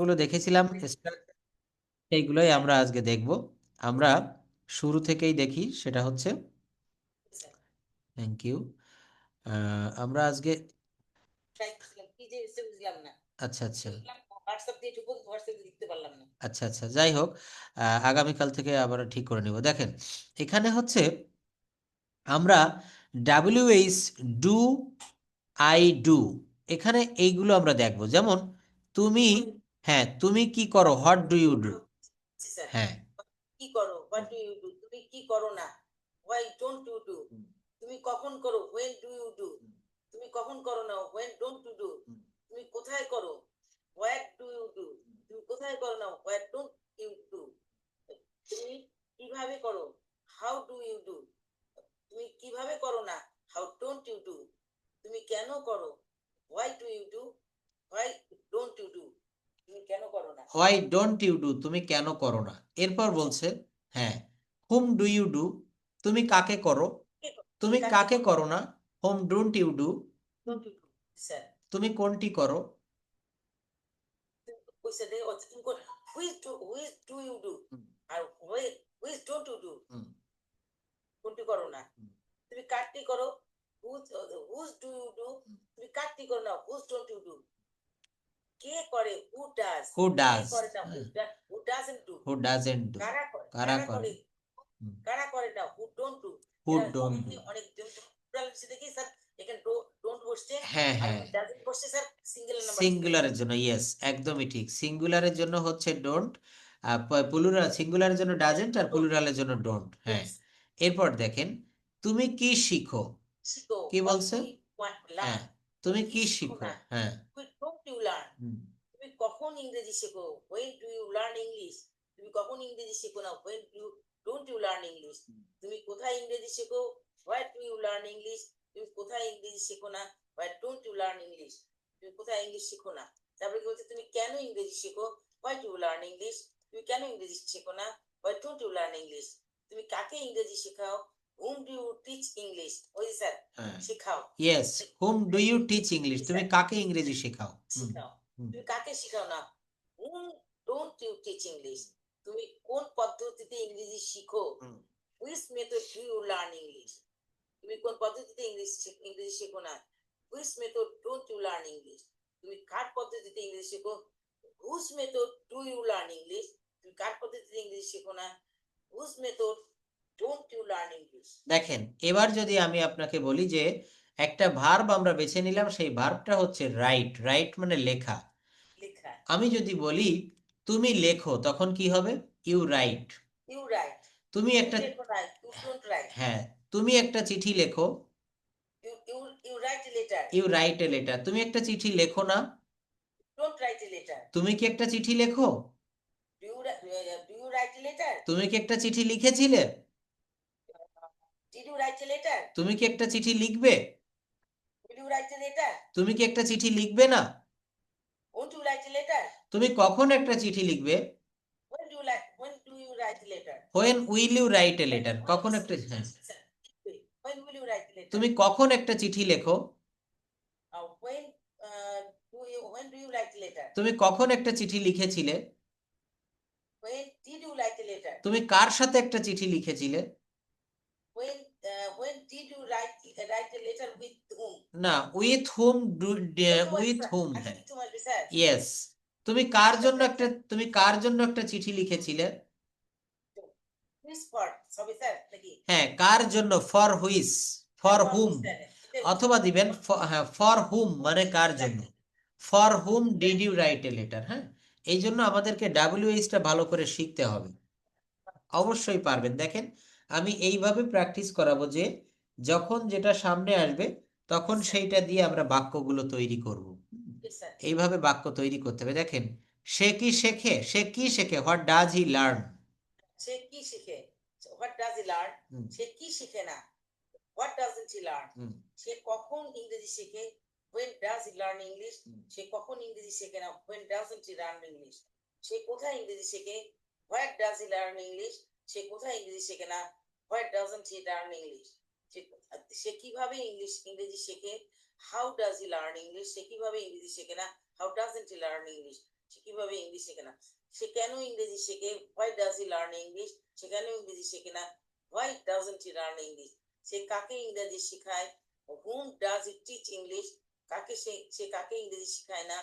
গুলো দেখেছিলাম সেইগুলোই আমরা আজকে দেখব। আমরা শুরু থেকেই দেখি, সেটা হচ্ছে থ্যাংক ইউ। আমরা আজকে আচ্ছা আচ্ছা আচ্ছা আচ্ছা, যাই হোক, আগামীকাল থেকে আবার ঠিক করে নিব। দেখেন, এখানে হচ্ছে আমরা ডাব্লিউএইচ, ডু, আই ডু, এখানে এইগুলো আমরা দেখব। যেমন তুমি, হ্যাঁ তুমি কি করো, হোয়াট ডু ইউ ডু। হ্যাঁ, কি করো, হোয়াট ডু ইউ ডু, তুমি কি করো না, হোয়াই ডোন্ট ইউ ডু, তুমি কখন করো, হোয়েন ডু ইউ ডু, তুমি কখন করো না, হোয়েন ডোন্ট ইউ ডু, তুমি কোথায় করো, হোয়াট ডু ইউ ডু, তুমি কোথায় করো না, হোয়াট ডোন্ট ইউ ডু, তুমি কিভাবে করো, হাউ ডু ইউ ডু, তুমি কিভাবে করো না, হাউ ডোন্ট ইউ ডু, তুমি কেন করো, why do you do, why don't you do, তুমি কেন করো না। হোয়াই ডোন্ট ইউ ডু, তুমি কেন করো না। এরপর বলছে, হ্যাঁ, হুম ডু ইউ ডু, তুমি কাকে করো, তুমি কাকে করো না, whom don't you do, sir তুমি কোনটি করো। কইছে দে ও তুমি কোন হুইচ ডু ইউ ডু, আর হুইচ ডোন্ট ইউ ডু, কোনটি করো না, তুমি কাটটি করো, হুজ ডু ইউ ডু, তুমি কাটটি করো না, হুজ ডোন্ট ইউ ডু, কে করে, হু ডাজ, হু কে ডাজ, করে না, who doesn't do, who doesn't do, কারা করে, কারা কারা করে, করে, কারা করে না, হু ডোন্ট ডু, হু এরা ডোন্ট ডু। অনেকে অনেক প্লুরাল দেখি স্যার, এখানে ডোন্ট বসছে হ্যাঁ আর হ্যাঁ, ডাজন্ট বসছে স্যার, সিঙ্গেল নাম্বার দিতে সিঙ্গুলারের জন্য ইয়েস, একদমই ঠিক। সিঙ্গুলারের জন্য হচ্ছে ডোন্ট, প্লুরাল সিঙ্গুলারের জন্য ডাজেন্ট, আর প্লুরালের জন্য ডোন্ট। হ্যাঁ, এরপর দেখেন, তুমি কি শিখো, শিখো, কি what বলছে, do you want to হ্যাঁ learn, তুমি কি কি শিখো শিখো, না, হ্যাঁ। when don't you learn, হুম, তুমি কখন ইংরেজি শেখো, when do you learn English, তুমি কখন ইংরেজি শেখো না, when do you don't you learn English, তুমি কোথায় ইংরেজি শেখো, where do you learn English, তুমি কোথায় ইংরেজি শেখো না, where don't you learn English, তুমি কোথায় ইংলিশ শেখো না। তারপরে কি বলছে, তুমি কেন ইংরেজি শেখো, why do you learn English, তুমি কেন ইংরেজি শেখো না, why don't you learn English, তুমি কাকে ইংরেজি শেখাও, whom do you teach English, ওই যে স্যার হ্যাঁ, শেখাও, yes, whom do you teach English, তুমি কাকে ইংরেজি শেখাও। হুম, শেখাও, হুম, তুমি কাকে শেখাও না, whom don't you teach English, তুমি কোন পদ্ধতিতে ইংরেজি শিখো, হুম, which method do you learn English, তুমি কোন পদ্ধতিতে ইংরেজি শেখো না, which method don't you learn English, তুমি কার পদ্ধতিতে ইংরেজি শেখো, whose method do you learn English, তুমি কার পদ্ধতিতে ইংরেজি শেখো না, whose method don't you learn English। দেখেন, এবার যদি আমি আপনাকে বলি যে একটা ভার্ব আমরা বেছে নিলাম, সেই ভার্বটা হচ্ছে রাইট। রাইট মানে লেখা। লেখা, আমি যদি বলি তুমি লেখো, তখন কি হবে, ইউ রাইট। you write, তুমি তুমি একটা, লেখো না, you don't write, হ্যাঁ, তুমি একটা চিঠি লেখো, you write a letter, you write a letter. তুমি একটা চিঠি লেখো না, don't write a letter, তুমি কি একটা চিঠি লেখো, do you write a letter, তুমি কি একটা চিঠি লিখেছিলে, did you write a letter, তুমি কি একটা চিঠি লিখবে, will you write a letter, তুমি কি একটা চিঠি লিখবে না, won't you write a letter, তুমি কখন একটা চিঠি লিখবে, when do you write a letter, when will you write a letter, কখন একটা, হ্যাঁ, when will you write a letter, তুমি কখন একটা চিঠি লেখো, when do you write a letter, তুমি কখন একটা চিঠি লিখেছিলে, when did you write a letter, তুমি কার সাথে একটা চিঠি লিখেছিলে, when did you write a letter with whom, না, উইথ হুম, উইথ হুম, হ্যাঁ, ইয়েস। তুমি কার জন্য একটা, তুমি কার জন্য একটা চিঠি লিখেছিলে, হ্যাঁ, কার জন্য, ফর হুইস, ফর হুম, অথবা দিবেন হ্যাঁ, ফর হুম মানে কার জন্য, for whom did you write a letter. হ্যাঁ, এই জন্য আমাদেরকে ডাব্লিউএইচটা ভালো করে শিখতে হবে। অবশ্যই পারবেন। দেখেন, আমি এইভাবে প্র্যাকটিস করাবো যে যখন যেটা সামনে আসবে তখন সেইটা দিয়ে আমরা বাক্যগুলো তৈরি করব। এইভাবে বাক্য তৈরি করতে হবে। দেখেন, সে কি শেখে, সে কি শেখে, হোয়াট ডাজ হি লার্ন। সে কি শিখে, হোয়াট ডাজ হি লার্ন, সে কি শিখে না, হোয়াট ডাজন্ট হি লার্ন, সে কখন ইংরেজি শেখে, when does he learn English, সে কখন ইংরেজি শেখে না, when doesn't he learn English, সে কোথায় ইংরেজি শেখে, where does he learn English, সে কোথায় ইংরেজি শেখে না, where doesn't he learn English, সে কিভাবে ইংরেজি শেখে, how does he learn English, সে কিভাবে ইংরেজি শেখে না, how doesn't he learn English, সে কিভাবে ইংলিশ শেখে না, সে কেন ইংরেজি শেখে, why does he learn English, সে কেন ইংরেজি শেখে না, why doesn't he learn English, সে কাকে ইংরেজি শেখায়, whom does he teach English, কাকে সে কাকে ইংরেজি শেখায় না,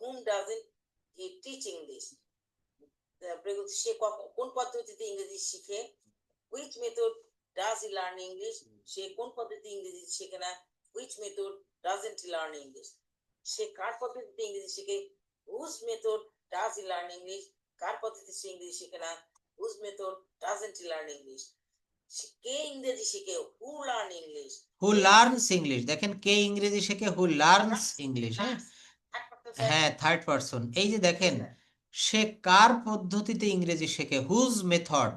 whom doesn't he teach English, সে কোন পদ্ধতিতে ইংরেজি শিখে, which method does he learn English, সে কোন পদ্ধতিতে ইংরেজি শেখে না, which method doesn't he learn English, সে কার পদ্ধতিতে ইংরেজি শেখে, whose method does he learn English, কার পদ্ধতিতে সে ইংরেজি শেখে না, whose method doesn't he learn English, কে ইংরেজি শেখে, who learn English, who learns English, দেখেন কে ইংরেজি শেখে, হু লার্নস ইংলিশ। হ্যাঁ, হ্যাঁ, থার্ড পারসন। এই যে দেখেন, সে কার পদ্ধতিতে ইংরেজি শেখে, হুজ মেথড,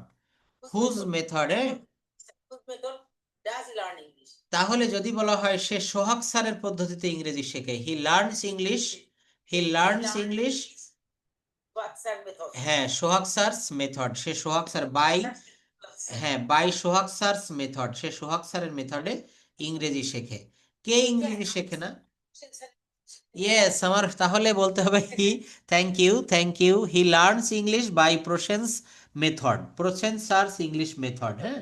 হুজ মেথডে। whose method does he learn English, তাহলে যদি বলা হয় সে সোহাগ স্যারের পদ্ধতিতে ইংরেজি শেখে, he learns English, he learns English. what sir method, হ্যাঁ, সোহাগ স্যারস মেথড, সে সোহাগ স্যার বাই, হ্যাঁ, বাই সোহাগ স্যারস মেথড, সে সোহাগ স্যারের মেথডে ইংরেজি শেখে। কে ইংরেজি শেখে না? ইয়েস, আমার তাহলে বলতে হবে he, thank you, he learns English by Prosen's method, Prosen's sir's English method. হ্যাঁ,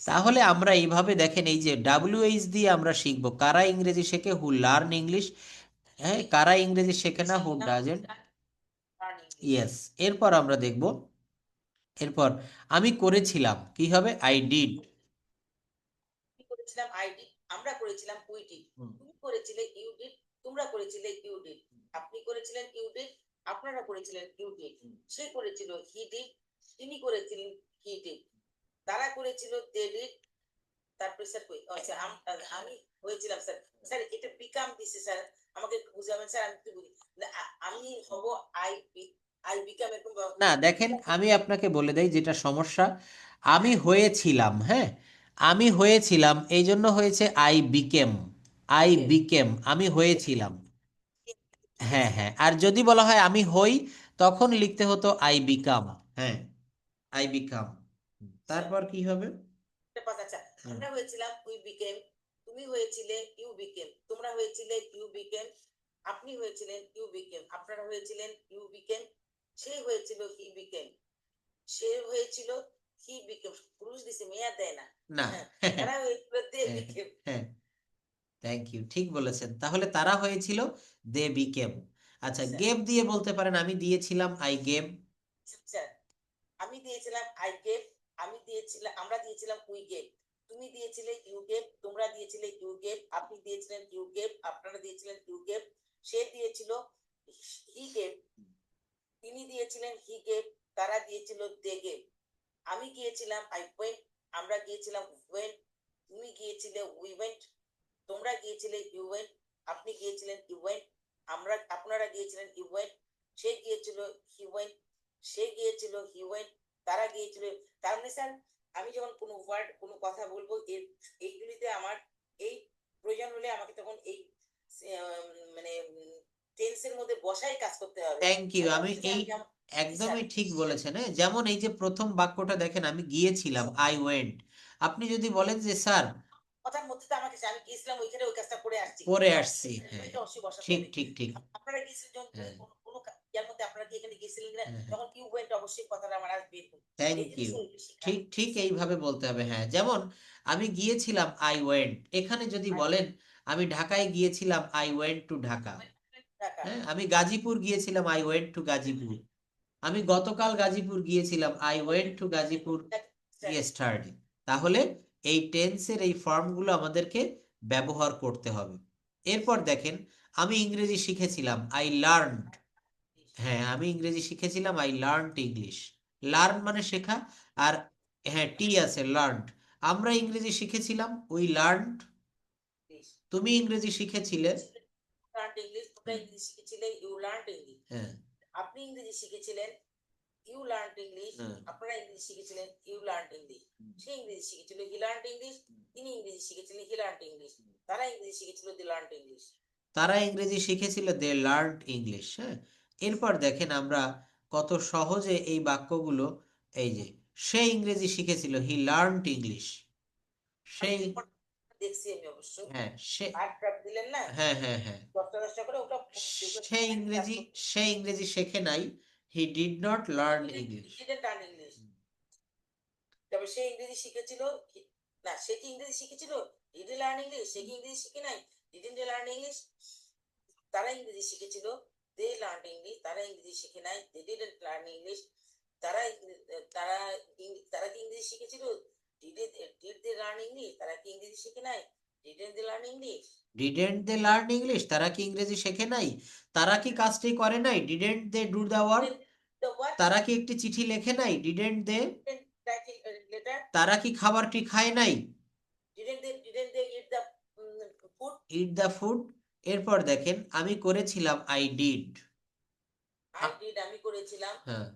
তাহলে আমরা এইভাবে দেখেন, এই যে WH দিয়ে আমরা শিখবো কারা ইংরেজি শেখে, হু লার্ন ইংলিশ, হ্যাঁ, কারা ইংরেজি শেখে না, who doesn't. learn English, yes, এরপর আমরা দেখব, এরপর আমি করেছিলাম, কি হবে, আই ডিড। আমি করেছিলাম আই ডিড, আমরা করেছিলাম উই ডিড, তুমি করেছিলে ইউ ডিড, তোমরা করেছিলে ইউ ডিড, আপনি করেছিলেন ইউ ডিড, আপনারা করেছিলেন ইউ ডিড, সে করেছিল হি ডিড, তিনি করেছিলেন হি ডিড, তারা করেছিল দে ডিড, তারপরে স্যার কই, আচ্ছা আমি হয়েছিলাম স্যার, স্যার এটা বিকাম দিছে স্যার, আমাকে বুঝাবেন স্যার, আমি কি বুঝি না, আমি হব আই বিকাম এরকম না, দেখেন আমি আপনাকে বলে দেই যেটা সমস্যা, আমি হয়েছিলাম, হ্যাঁ, আমি হয়েছিলাম, এই জন্য হয়েছে আই বিকেম, আই বিকেম, আমি হয়েছিলাম। হ্যাঁ, হ্যাঁ, আর যদি বলা হয় আমি হই, তখন লিখতে হতো আই বিকাম। হ্যাঁ, আই বিকাম। তারপর কি হবে? আচ্ছা, আমরা হয়েছিলাম উই বিকেম, তুমি হয়েছিলে ইউ বিকেম, তোমরা হয়েছিলে ইউ বিকেম, আপনি হয়েছিলেন ইউ বিকেম, আপনারা হয়েছিলেন ইউ বিকেম, সে হয়েছিল হি বিকেম, সে হয়েছিল হি বিকেম, পুরুষ দিছে মেয়ে আর দেয় না, না, তারা হয়েছিল দে বিকেম, হ্যাঁ, থ্যাংক ইউ, ঠিক বলেছেন। তাহলে তারা হয়েছিল দে বিকেম। আচ্ছা, গেভ দিয়ে বলতে পারেন, আমি দিয়েছিলাম আই গেভ। স্যার আমি দিয়েছিলাম আই গেভ, আমি দিয়েছিলাম, আমরা দিয়েছিলাম উই গেভ, তুমি দিয়েছিলে ইউ গেভ, তোমরা দিয়েছিলে ইউ গেভ, আপনি দিয়েছিলেন ইউ গেভ, আপনারা দিয়েছিলেন ইউ গেভ, সে দিয়েছিল হি গেভ, তিনি দিয়েছিলেন হি গেভ, তারা দিয়েছিল দে গেভ, আমি গিয়েছিলাম আই ওয়েন্ট, আমরা গিয়েছিলাম ওয়েন্ট, তুমি গিয়েছিলে উই ওয়েন্ট, তোমরা গিয়েছিলে ইউ ওয়েন্ট, আপনি গিয়েছিলেন ইউ ওয়েন্ট, আপনারা গিয়েছিলেন ইউ ওয়েন্ট, সে গিয়েছিল হি ওয়েন্ট, সে গিয়েছিল হি ওয়েন্ট, তারা গিয়েছিল, তার মানে স্যার আমি যখন কোনো ওয়ার্ড কোনো কথা বলবো এইগুলিতে আমার এই প্রয়োজন হলে আমাকে তখন এই মানে টেন্সের মধ্যে বসাই কাজ করতে হবে। থ্যাংক ইউ, আমি এই একদমই ঠিক বলেছেন। হ্যাঁ, যেমন এই যে প্রথম বাক্যটা দেখেন, আমি গিয়েছিলাম আই ওয়েন্ট, আপনি যদি বলেন যে স্যার, কথার মধ্যে তো আমাকে আমি গিয়েছিলাম ওইখানে ওই কাজটা করে আসছি, পরে আসছি, হ্যাঁ, এটা অবশ্যই বসাতে ঠিক হবে। ঠিক ঠিক, আপনারা গিয়েছিলেন হ্যাঁ, কোনো ইয়ার মধ্যে, আপনারা কি এখানে গিয়েছিলেন কিনা, হ্যাঁ, হ্যাঁ, তখন ইউ ওয়েন্ট অবশ্যই কথাটা আমার আসবে, এই থ্যাংক ইউ, জিনিসগুলো একটু শিখা। ঠিক ঠিক এইভাবে বলতে হবে। হ্যাঁ, যেমন আমি গিয়েছিলাম আই ওয়েন্ট, এখানে যদি বলেন আমি ঢাকায় গিয়েছিলাম আই ওয়েন্ট টু ঢাকা, টাকা হ্যাঁ, আমি গাজীপুর গিয়েছিলাম আই ওয়েন্ট টু গাজীপুর, আমি গতকাল গাজীপুর গিয়েছিলাম I went two Gazipur yesterday. তাহলে এই টেন্সের এই ফর্মগুলো আমাদেরকে ব্যবহার করতে হবে। এরপর দেখেন, আমি ইংরেজি শিখেছিলাম, আই লার্নড, হ্যাঁ, আমি ইংরেজি শিখেছিলাম, আই লার্নড ইংলিশ। লার্ন মানে শেখা, আর হ্যাঁ, টি আছে, লার্নড। আমরা ইংরেজি শিখেছিলাম, উই লার্নড। তুমি ইংরেজি শিখেছিলে, লার্নড ইংলিশ, তোমরা ইংলিশ শিখেছিলে ইউ লার্নড ইংলিশ, হ্যাঁ, আপনি ইংরেজি শিখেছিলেন ইউ লার্নড ইংলিশ, হ্যাঁ, আপনারা ইংরেজি শিখেছিলেন ইউ লার্নড ইংলিশ, সে ইংরেজি শিখেছিল হি লার্নড ইংলিশ, তিনি ইংরেজি শিখেছিলেন হি লার্নড ইংলিশ, তারা ইংরেজি শিখেছিল দি লার্নড ইংলিশ, তারা ইংরেজি শিখেছিল, দে লার্নড ইংলিশ। হ্যাঁ, এরপর দেখেন আমরা কত সহজে এই বাক্যগুলো, এই যে সে ইংরেজি শিখেছিল, হি লার্নড ইংলিশ, সেই, দেখছি আমি অবশ্য হ্যাঁ সে ভার্ব দিলেন না হ্যাঁ হ্যাঁ হ্যাঁ 10টা করে ওটা সে ইংরেজি শেখে নাই, he did not learn English. Didn't learn English. তবে সে ইংরেজি শিখেছিল না, সে কি ইংরেজি শিখেছিল? ডিড লার্ন ইংলিশ, সে কি ইংরেজি শিখে নাই? Didn't learn English. তারা ইংরেজি শিখেছিল, দে লার্ন ইংলিশ। তারা ইংরেজি শিখে নাই, দে ডিডন্ট লার্ন ইংলিশ। তারা তারা তারা কি ইংরেজি শিখেছিল? Did they learn English. তারা কি ইংরেজি শিখে নাই? Didn't they learn English. Didn't they learn English, তারা কি ইংরেজি শেখে নাই? তারা কি কাজটি করে নাই? Didn't they do the work? তারা কি একটি চিঠি লেখে নাই? Didn't they? লেটার। তারা কি খাবারটি খায় নাই? Didn't they eat the food. Eat the food. এরপর দেখেন আমি করেছিলাম, আই ডিড। আমি করেছিলাম। হ্যাঁ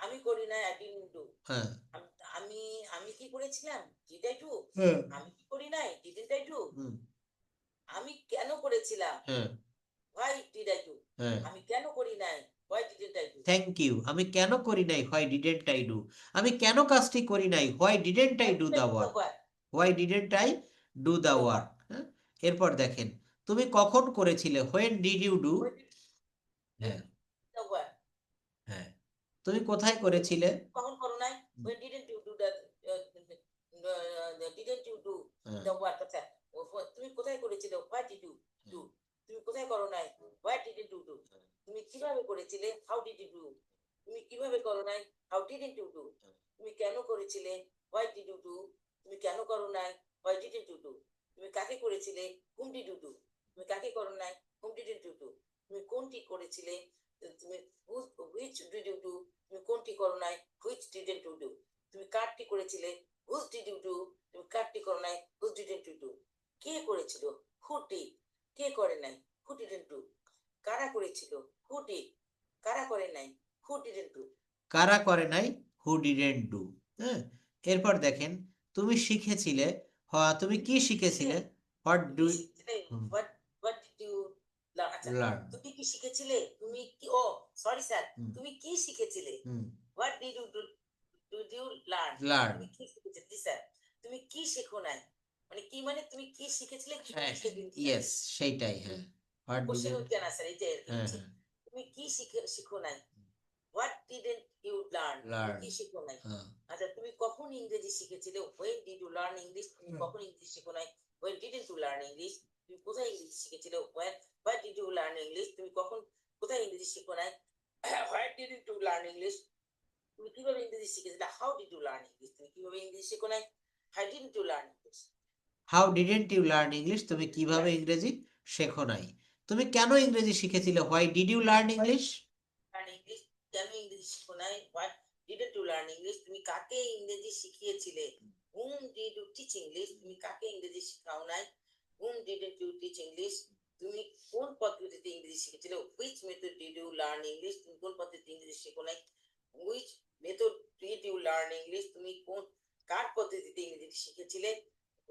আমি করি নাই, আই ডিডন্ট ডু। হ্যাঁ আমি আমি কি করেছিলাম? Did I do. হ্যাঁ আমি কি করি নাই? Didn't I do. হুম, আমি কেন করেছিলাম? হ্যাঁ হোয়াই ডিড আই ডু। হ্যাঁ আমি কেন করি নাই? Why didn't I do. Thank you. আমি কেন করি নাই? Why didn't I do. আমি কেন কাজটি করি নাই? Why didn't I do the work? Why didn't I do the work. হ্যাঁ, এরপর দেখেন তুমি কখন করেছিলে, হোয়েন ডিড ইউ ডু। হ্যাঁ হ্যাঁ, তুমি কোথায় করেছিলে? কখন করো নাই? When didn't you do that? Didn't you do হ্যাঁ, the work? আচ্ছা, তুমি কোথায় করেছিলে? What did you do? তুমি কোথায় করো নাই? Why didn't you do? তুমি কিভাবে করেছিলে? How did you do? তুমি কিভাবে করো নাই? How didn't you do? তুমি কেন করেছিলে? Why did you do? তুমি কেন করো নাই? Why didn't you do? তুমি কাকে করেছিলে? Whom did you do? তুমি কাকে করো নাই? Whom didn't you do? তুমি কোনটি করেছিলে? তুমি which did you do? তুমি কোনটি করো নাই? Which didn't you do? তুমি কারটি করেছিলে? Whose did you do? তুমি কারটি করো নাই? Whose didn't you do? কে করেছিল? Who did? কে করে নাই? Who didn't do? কারা করেছিল? Who did? কারা করে নাই? Who didn't do? কারা করে নাই? Who didn't do. হ্যাঁ, এরপর দেখেন তুমি শিখেছিলে, তুমি কি শিখেছিলে? What do What did you learn? আচ্ছা, লার্ন? তুমি কি শিখেছিলে? তুমি কি সরি স্যার, তুমি কি শিখেছিলে? What did you do? Did you learn? Learn. তুমি কি শিখেছিলে? জি স্যার। তুমি কি শেখো নাই? মানে কি, মানে তুমি কি শিখেছিলে? কি হ্যাঁ শিখেছিলে? ইয়েস, সেইটাই। হ্যাঁ, হোয়াট কোশ্চেন ডিডেন্ট। হচ্ছে না স্যার, এই যে হ্যাঁ হ্যাঁ তুমি কি শিখো নাই? What didn't you learn? তুমি লার্ন। কি শিখো নাই? হ্যাঁ, আচ্ছা, তুমি কখন ইংরেজি শিখেছিলে? When did you learn English? তুমি কখন ইংরেজি শিখো নাই? When didn't you learn English? তুমি কোথায় ইংরেজি শিখেছিলে? Why did you learn English? তুমি কখন কোথায় ইংরেজি শিখো নাই? Why didn't you learn English? তুমি কিভাবে ইংরেজি শিখেছিলে? How did you learn English? তুমি কিভাবে ইংরেজি শিখো নাই? How didn't you learn English? How didn't you learn English, তুমি কিভাবে ইংরেজি শেখো নাই? তুমি কেন ইংরেজি শিখেছিলে? Why did you learn English? Learn English? কেন ইংরেজি শিখো নাই? What didn't you learn English? তুমি কাকে ইংরেজি শিখিয়েছিলে? Whom did you teach English? তুমি কাকে ইংরেজি শেখাও নাই? Whom didn't you teach English? তুমি কোন পদ্ধতিতে ইংরেজি শিখেছিলে? Which method did you learn English? তুমি কোন পদ্ধতিতে ইংরেজি শেখো নাই? Which method did you learn English? তুমি কোন কার পদ্ধতিতে ইংরেজি শিখেছিলে?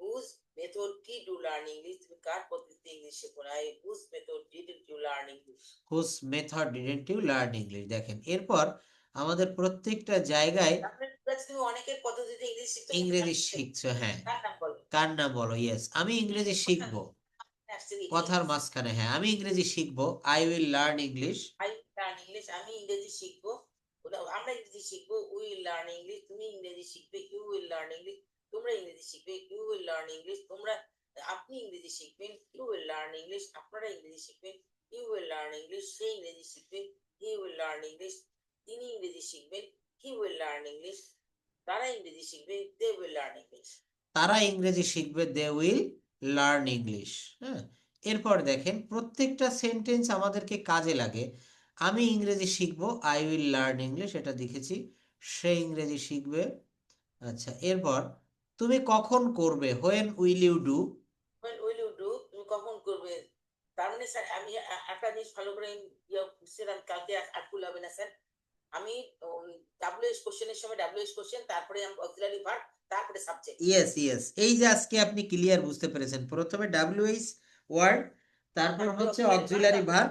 Whose method did you learn English? তুমি কার পদ্ধতিতে ইংরেজি শেখো নাই? Whose method didn't you learn English? Whose method didn't you learn English. দেখেন এরপর আমাদের প্রত্যেকটা জায়গায় তুমি অনেকের পদ্ধতিতে ইংরেজি শিখছো, ইংরেজি শিখছো। হ্যাঁ, কার নাম বলো? কার নাম বলো? ইয়েস, আমি ইংরেজি শিখবো। কথার Yes. মাঝখানে হ্যাঁ, আমি ইংরেজি শিখবো। I will learn English. I learn English. আমি ইংরেজি শিখবো। আমরা ইংরেজি শিখবো। We will learn English. তুমি ইংরেজি শিখবে। You will learn English. তোমরা ইংরেজি শিখবে। You will learn English. আপনি ইংরেজি শিখবেন। You will learn English. আপনারা ইংরেজি শিখবেন। You will learn English. সে ইংরেজি শিখবে। He will learn English. তিনি ইংরেজি শিখবেন। He will learn English. তারা ইংরেজি শিখবে। They will learn English. তারা ইংরেজি শিখবে, দে উইল লার্ন ইংলিশ। হ্যাঁ, এরপর দেখেন প্রত্যেকটা সেন্টেন্স আমাদেরকে কাজে লাগে। আমি ইংরেজি শিখবো, আই উইল লার্ন ইংলিশ, এটা দেখেছি। সে ইংরেজি শিখবে। আচ্ছা, এরপর তুমি কখন করবে, when will you do. When will you do? তুমি কখন করবে? তার মানে স্যার আমি একটা জিনিস ভালো করে বুঝছিলাম, কালকে আর ভুল হবে না স্যার। আমি ডাব্লিউএস কোশ্চেনের সময় ডাব্লিউএস কোশ্চেন, তারপরে অক্সিলারি ভার্ব, তারপরে সাবজেক্ট। ইয়েস ইয়েস, এই যে আজকে আপনি ক্লিয়ার বুঝতে পেরেছেন, প্রথমে ডাব্লিউএইচ ওয়ার্ড, তারপর হচ্ছে অক্সিলারি ভার্ব,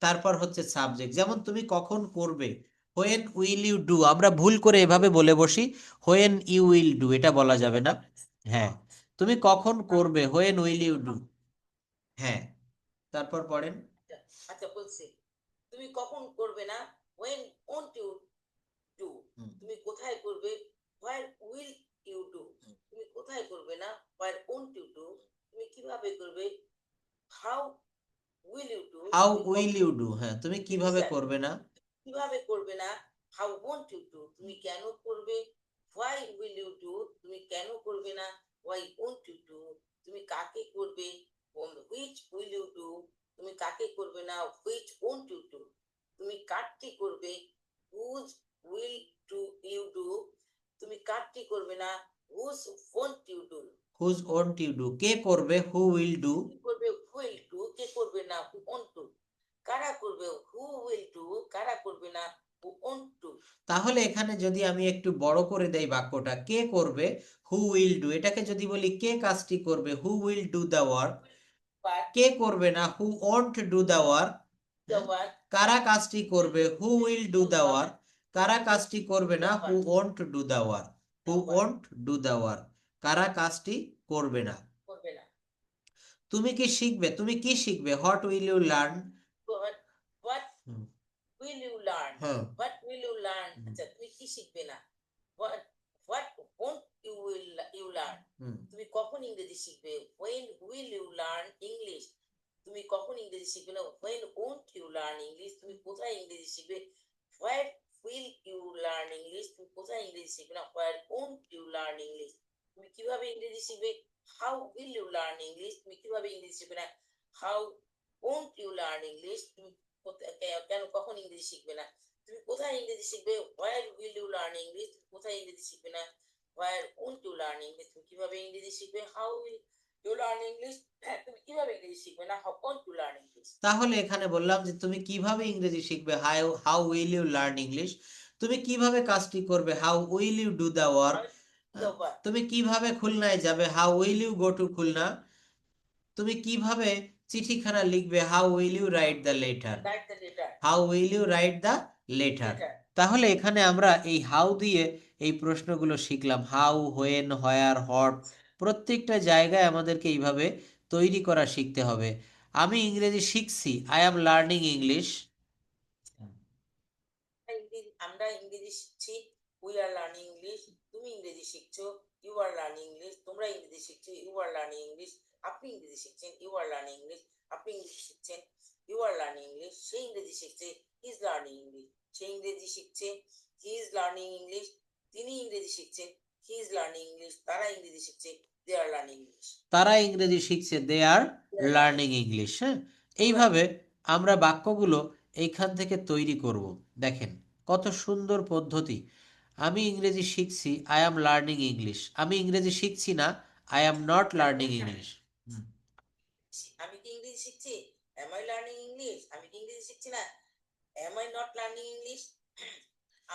তারপর হচ্ছে সাবজেক্ট। যেমন তুমি কখন করবে, হোয়েন উইল ইউ ডু। আমরা ভুল করে এভাবে বলে বসি, হোয়েন ইউ উইল ডু, এটা বলা যাবে না। হ্যাঁ, তুমি কখন করবে, when will you do? হ্যাঁ, তারপর পড়েন। আচ্ছা বলছি, তুমি কখন করবে না, when won't you do? তুমি কোথায় করবে, where will you do? তুমি কোথায় করবে না, where won't you do? তুমি কিভাবে করবে, how will you do? How তুমি উইল ইউ ডু, হ্যাঁ তুমি কিভাবে Exactly. করবে না। কিভাবে করবে না, how won't you do? তুমি কেন করবে, why will you do? তুমি কেন করবে না, why won't you do? তুমি কাকে করবে, which will you do? তুমি কাকে করবে না, which won't you do? তুমি কারটি করবে, whose will do you do? তুমি কারটি করবে না, whose won't you do? Whose won't you do, কে করবে, হু উইল ডু। কি করবে, will do, কে করবে না, who won't do? কারা করবে, who will do, কারা করবে না, who won't do? তাহলে এখানে যদি আমি একটু বড় করে দেই বাক্যটা, কে করবে, হু উইল ডু, এটাকে যদি বলি কে কাজটি করবে, who will do the work. But কে করবে না, who won't do the work. the work, কারা কাজটি করবে, who will do the work. কারা কাজটি করবে না, who won't do the work. Who won't do the work, কারা কাজটি করবে না। করবে না। তুমি কি শিখবে, তুমি কি শিখবে, what will you learn. But what will you learn? হ্যাঁ, What will you learn? আচ্ছা তুমি কি শিখবে না, what what won't you learn? তুমি কখন ইংরেজি শিখবে, when will you learn English? তুমি কখন ইংরেজি শিখবে না, when won't you learn English? তুমি কোথায় ইংরেজি শিখবে, where will you learn English? তুমি কোথায় ইংরেজি শিখবে না, where won't you learn English? তুমি কিভাবে ইংরেজি শিখবে, how will you learn English? তুমি কিভাবে ইংরেজি শিখবে না, how won't you learn English? তুমি কেন কখন ইংরেজি শিখবে না, তুমি কোথায় ইংরেজি শিখবে, where will you learn English? তুমি কোথায় ইংরেজি শিখবে না, where won't you learn English? তুমি কিভাবে ইংরেজি শিখবে, how will you learn English? তুমি কিভাবে ইংরেজি শিখবে না, how won't you learn English? তাহলে এখানে বললাম যে তুমি কিভাবে ইংরেজি শিখবে, how how will you learn English. তুমি কিভাবে কাজটি করবে, how will you do the work. The what? তুমি কিভাবে খুলনায় যাবে, how will you go to Khulna. তুমি কিভাবে চিঠিখানা লিখবে, how will you write the letter. Write the letter. How will you write the letter. Letter. তাহলে এখানে আমরা এই হাউ দিয়ে এই প্রশ্নগুলো শিখলাম, হাউ, হোয়েন, হোয়ার, হট, প্রত্যেকটা জায়গায় আমাদেরকে এইভাবে তৈরি করা শিখতে হবে। আমি ইংরেজি শিখছি, আই অ্যাম লার্নিং ইংলিশ। আমরা ইংরেজি শিখছি, উই আর লার্নিং ইংলিশ। তুমি ইংরেজি শিখছো, ইউ আর লার্নিং ইংলিশ। তোমরা ইংরেজি শিখছো, ইউ আর লার্নিং ইংলিশ। আপনি ইংরেজি শিখছেন, ইউ আর লার্নিং ইংলিশ। আপনি ইংরেজি শিখছেন, ইউ আর লার্নিং ইংলিশ। সে ইংরেজি শিখছে, হি ইজ লার্নিং ইংলিশ। সে ইংরেজি শিখছে, হি ইজ লার্নিং ইংলিশ। তিনি ইংরেজি শিখছেন, হি ইজ লার্নিং ইংলিশ। তারা ইংরেজি শিখছে, দে আর লার্নিং ইংলিশ। তারা ইংরেজি শিখছে, দে আর লার্নিং ইংলিশ। হ্যাঁ, এইভাবে আমরা বাক্যগুলো এইখান থেকে তৈরি করব। দেখেন কত সুন্দর পদ্ধতি। আমি ইংরেজি শিখছি, আই অ্যাম লার্নিং ইংলিশ। আমি ইংরেজি শিখছি না, I am not learning English. আমি কি ইংরেজি শিখছি, এম আই লার্নিং ইংলিশ। আমি কি ইংরেজি শিখছি না, am I not learning English.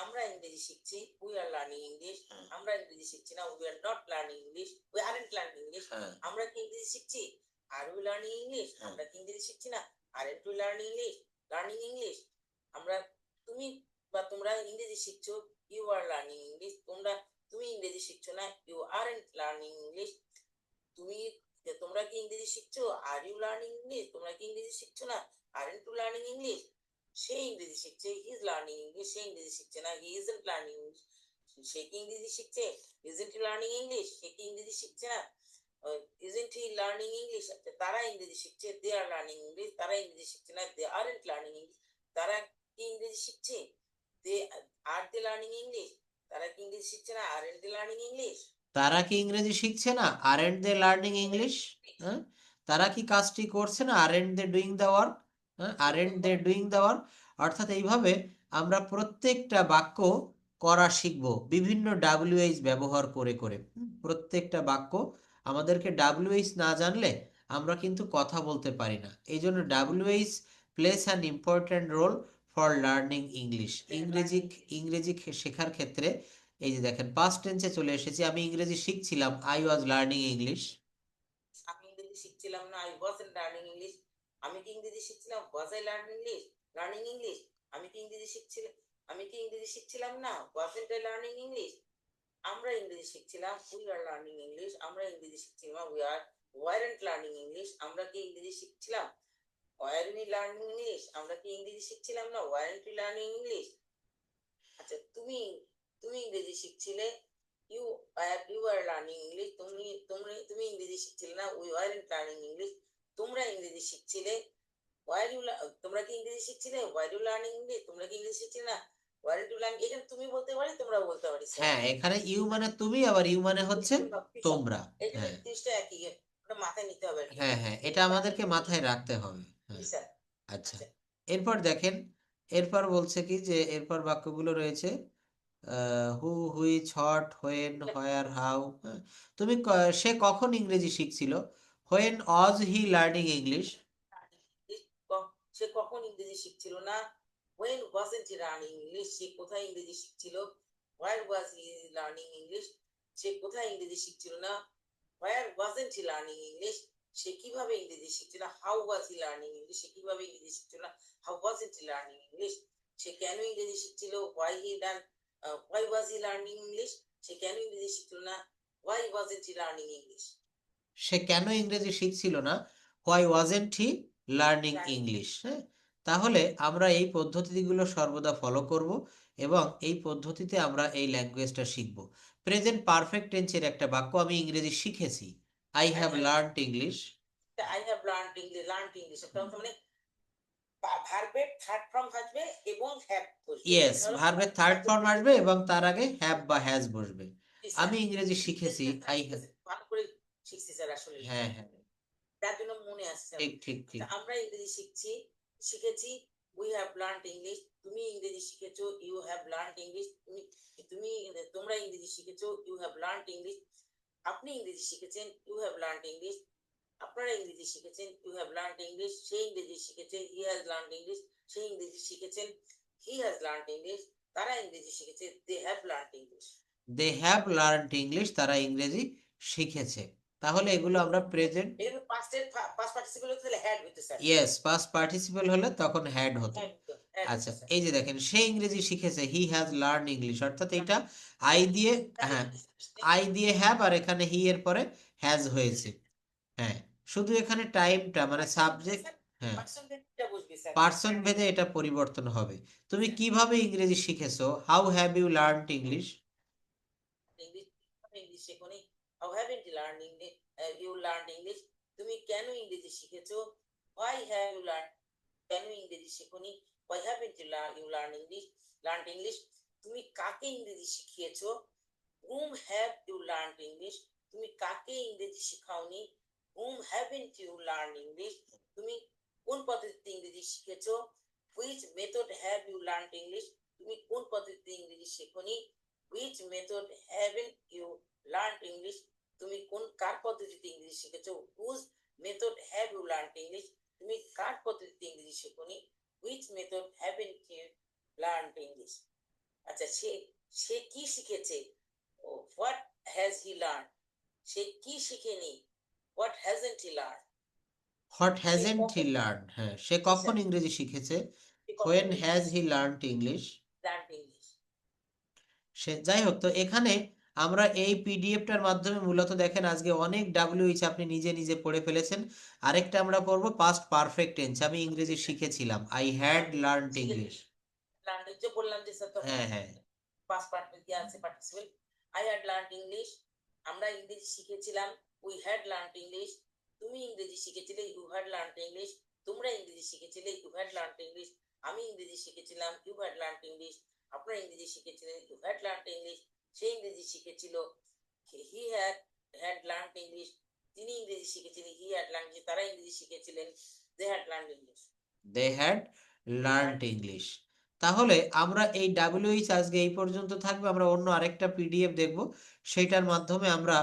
আমরা ইংরেজি শিখছি, উই আর লার্নিং ইংলিশ। আমরা ইংরেজি শিখছি না, we are not learning English, we aren't learning English. আমরা কি ইংরেজি শিখছি, আর উই লার্নিং ইংলিশ। আমরা কি ইংরেজি শিখছি না, aren't we learning English, learning English. আমরা, তুমি বা তোমরা ইংরেজি শিখছো, ইউ আর লার্নিং ইংলিশ। তুমি ইংরেজি শিখছো না, ইউ আরন্ট লার্নিং ইংলিশ। তুমি, তোমরা কি ইংরেজি শিখছো, আর ইউ লার্নিং ইংলিশ। তোমরা কি ইংরেজি শিখছো না, আরন্ট ইউ লার্নিং ইংলিশ। সে ইংরেজি শিখছে, হি ইজ লার্নিং ইংলিশ। সে ইংরেজি শিখছে না, হি ইজন্ট লার্নিং ইংলিশ। সে কি ইংরেজি শিখছে, ইজন্ট হি লার্নিং ইংলিশ। সে কি ইংরেজি শিখছে না, ইজন্ট হি লার্নিং ইংলিশ। তারা ইংরেজি শিখছে, দে আর লার্নিং ইংলিশ। তারা ইংরেজি শিখছে না, দে আরন্ট লার্নিং ইংলিশ। তারা কি ইংরেজি শিখছে, দে আর দে লার্নিং ইংলিশ। তারা কি ইংরেজি শিখছে না, আরন্ট দে লার্নিং ইংলিশ। তারা কি ইংরেজি শিখছে না, আরেন্ট দে লার্নিং ইংলিশ। হ্যাঁ, তারা কি কাজটি করছে না, aren't they doing the work. হ্যাঁ, aren't they doing the work. অর্থাৎ এইভাবে আমরা প্রত্যেকটা বাক্য করা শিখব বিভিন্ন ডাব্লিউএইচ ব্যবহার করে করে। প্রত্যেকটা বাক্য আমাদেরকে ডাব্লিউএইচ না জানলে আমরা কিন্তু কথা বলতে পারি না। এই জন্য WH plays an important role for learning English. ইংরেজি শেখার ক্ষেত্রে এই যে দেখেন পাস্ট টেন্সে চলে এসেছি, আমি ইংরেজি শিখছিলাম, আই ওয়াজ লার্নিং ইংলিশ। আমি ইংরেজি শিখছিলাম না, আই ওয়াজন্ট লার্নিং ইংলিশ। আমি কি ইংরেজি শিখছিলাম, was I learning English, learning English. আমি কি ইংরেজি শিখছিলাম, আমি কি ইংরেজি শিখছিলাম না, ওয়াজন্ট আই লার্নিং ইংলিশ। আমরা ইংরেজি শিখছিলাম, উই আর লার্নিং ইংলিশ, আমরা ইংরেজি শিখছিলাম, we are weren't learning English, আমরা কি ইংরেজি শিখছিলাম, ওয়ার উই লার্নিং ইংলিশ, আমরা কি ইংরেজি শিখছিলাম না, ওয়ারেন্ট উই লার্নিং ইংলিশ। আচ্ছা, তুমি তুমি ইংরেজি শিখছিলে, ইউ আর লার্নিং ইংলিশ, তুমি ইংরেজি শিখছিলে না, উই ওয়ারেন্ট লার্নিং ইংলিশ, তোমরা ইংরেজি শিখছিলে, তোমরা কি ইংরেজি শিখছিলে, ওয়ার ইউ লার্নিং ইংলিশ, তোমরা কি ইংরেজি শিখছিলে না, ওয়ার ইউ লার্নিং। এখানে তুমি বলতে পারি, তোমরা বলতে পারি স্যার। হ্যাঁ, এখানে ইউ মানে তুমি, আবার ইউ মানে হচ্ছে তোমরা। এই জন্য হ্যাঁ জিনিসটা একই, ওটা মাথায় নিতে হবে আর কি। হ্যাঁ হ্যাঁ, এটা আমাদেরকে মাথায় রাখতে হবে। হ্যাঁ, স্যার। আচ্ছা। আচ্ছা, এরপর দেখেন, এরপর বলছে কি যে এরপর বাক্যগুলো রয়েছে who, which, what, when, where, how. সে কখন ইংরেজি শিখছিল? When was he learning English? সে কখন ইংরেজি শিখছিল না, when wasn't he learning English, সে কোথায় ইংরেজি শিখছিল, where was he learning English, সে কোথায় ইংরেজি শিখছিল না, where wasn't he learning English, সে কিভাবে ইংরেজি শিখছিল, how was he learning English, সে কিভাবে ইংরেজি শিখছিল না, how wasn't he learning English, সে কেন ইংরেজি শিখছিল, why was he learning English, সে কেন ইংরেজি শিখছিল না, why wasn't he learning English, সে কেন ইংরেজি শিখছিল না, why wasn't he learning English. হ্যাঁ, তাহলে আমরা এই পদ্ধতিগুলো সর্বদা ফলো করব এবং এই পদ্ধতিতে আমরা এই ল্যাঙ্গুয়েজটা শিখব। প্রেজেন্ট পারফেক্ট টেন্সের একটা বাক্য, আমি ইংরেজি শিখেছি, I have learned English. I have learned English, মানে ভার্বের থার্ড ফর্ম আসবে এবং হ্যাভ বসবে। ইয়েস, ভার্বের থার্ড ফর্ম আসবে এবং তার আগে হ্যাভ বা হ্যাজ বসবে। আমি ইংরেজি শিখেছি, আই হ্যাভ। ভালো করে শিখছি স্যার আসলে, হ্যাঁ হ্যাঁ, তার জন্য মনে আসছে। ঠিক ঠিক ঠিক। আমরা ইংরেজি শিখেছি, উই হ্যাভ লার্নড ইংলিশ, তুমি ইংরেজি শিখেছো, ইউ হ্যাভ লার্নড ইংলিশ, তোমরা ইংরেজি শিখেছো, ইউ হ্যাভ লার্নড ইংলিশ, আপনি ইংরেজি শিখেছেন, ইউ হ্যাভ লার্নড ইংলিশ, আপনারা ইংরেজি শিখেছেন, ইউ হ্যাভ লার্নড ইংলিশ, সে ইংরেজি শিখেছে, হি হ্যাজ লার্নড ইংলিশ, সে ইংরেজি শিখেছেন, হি হ্যাজ লার্নড ইংলিশ, তারা ইংরেজি শিখেছে, they have learned English. They have learned English, তারা ইংরেজি শিখেছে। তাহলে এগুলো আমরা প্রেজেন্ট। এর পাস্ট পার্টিসিপল হতে হলে হ্যাড হতো স্যার। ইয়েস, পাস্ট পার্টিসিপল হলে তখন হ্যাড হতো। আচ্ছা, এই যে দেখেন, সে ইংরেজি শিখেছে, হি হ্যাজ লার্ন ইংলিশ, অর্থাৎ এটা আই দিয়ে, হ্যাঁ, আই দিয়ে হ্যাভ, আর এখানে হি এর পরে হ্যাজ হয়েছে। হ্যাঁ, শুধু এখানে টাইমটা মানে সাবজেক্ট, হ্যাঁ, পার্সন ভেদে এটা পরিবর্তন হবে। তুমি কিভাবে ইংরেজি শিখেছো, how have you learned English? English শেখনি, how haven't you learned English, তুমি কেন ইংরেজি শিখেছো, হোয়াই হ্যাভ ইউ লার্ন, কেন ইংরেজি শেখনি, why haven't you learned English, তুমি কাকে ইংরেজি শিখিয়েছো, whom have you learned English, তুমি কাকে ইংরেজি শেখাওনি, whom haven't you learned English, তুমি কোন পদ্ধতিতে ইংরেজি শিখেছো, which method have you learned English, তুমি কোন পদ্ধতিতে ইংরেজি শেখনি, which method haven't you learned English, তুমি কার পদ্ধতিতে ইংরেজি শিখেছো, whose method have you learned English, তুমি কার পদ্ধতিতে ইংরেজি শেখনি, which method haven't you learned English। আচ্ছা, সে কি শিখেছে, what has he learned, সে কি শিখেনি, what hasn't he learned, what hasn't he learned, হ্যাঁ, সে কখন ইংরেজি শিখেছে, when has he learned English. সে, যাই হোক, তো এখানে আমরা এই পিডিএফটার মাধ্যমে মূলত দেখেন আজকে অনেক ডাব্লিউএইচ আপনি নিজে নিজে পড়ে ফেলেছেন। আরেকটা আমরা পড়বো পাস্ট পারফেক্ট টেন্স, আমি ইংরেজি শিখেছিলাম, আই হ্যাড লার্নড ইংলিশ। বললাম যে স্যার, হ্যাঁ হ্যাঁ, past participle, I had learned English, আমরা ইংরেজি শিখেছিলাম, উই হ্যাড লার্নড ইংলিশ, তুমি ইংরেজি শিখেছিলে, ইউ হ্যাড লার্নড ইংলিশ, তোমরা ইংরেজি শিখেছিলে, ইউ হ্যাড লার্নড ইংলিশ, আমি ইংরেজি শিখেছিলাম, ইউ হ্যাড লার্নড ইংলিশ, আপনারা ইংরেজি শিখেছিলেন, ইউ হ্যাড লার্নড ইংলিশ, সে ইংরেজি শিখেছিল, হি হ্যাড লার্নড ইংলিশ, তিনি ইংরেজি শিখেছিলেন, হি হ্যাড লার্নড ইংলিশ, তারা ইংরেজি শিখেছিলেন, they had learned English. They had learned English. তাহলে আমরা এই ডাব্লিউএইচ আজকে এই পর্যন্ত থাকবে। আমরা অন্য আরেকটা পিডিএফ দেখব, সেটার মাধ্যমে আমরা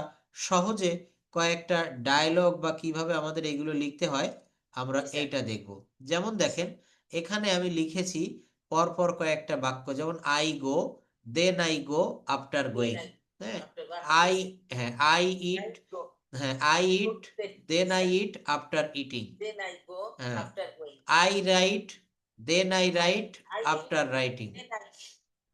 সহজে কয়েকটা ডায়লগ বা কিভাবে আমাদের এগুলো লিখতে হয় আমরা এইটা দেখব। যেমন দেখেন, এখানে আমি লিখেছি পরপর কয়েকটা বাক্য, যেমন I go, then I go after going. হ্যাঁ, আই ইট, হ্যাঁ, I eat, then I eat after eating. I write, then I write after writing.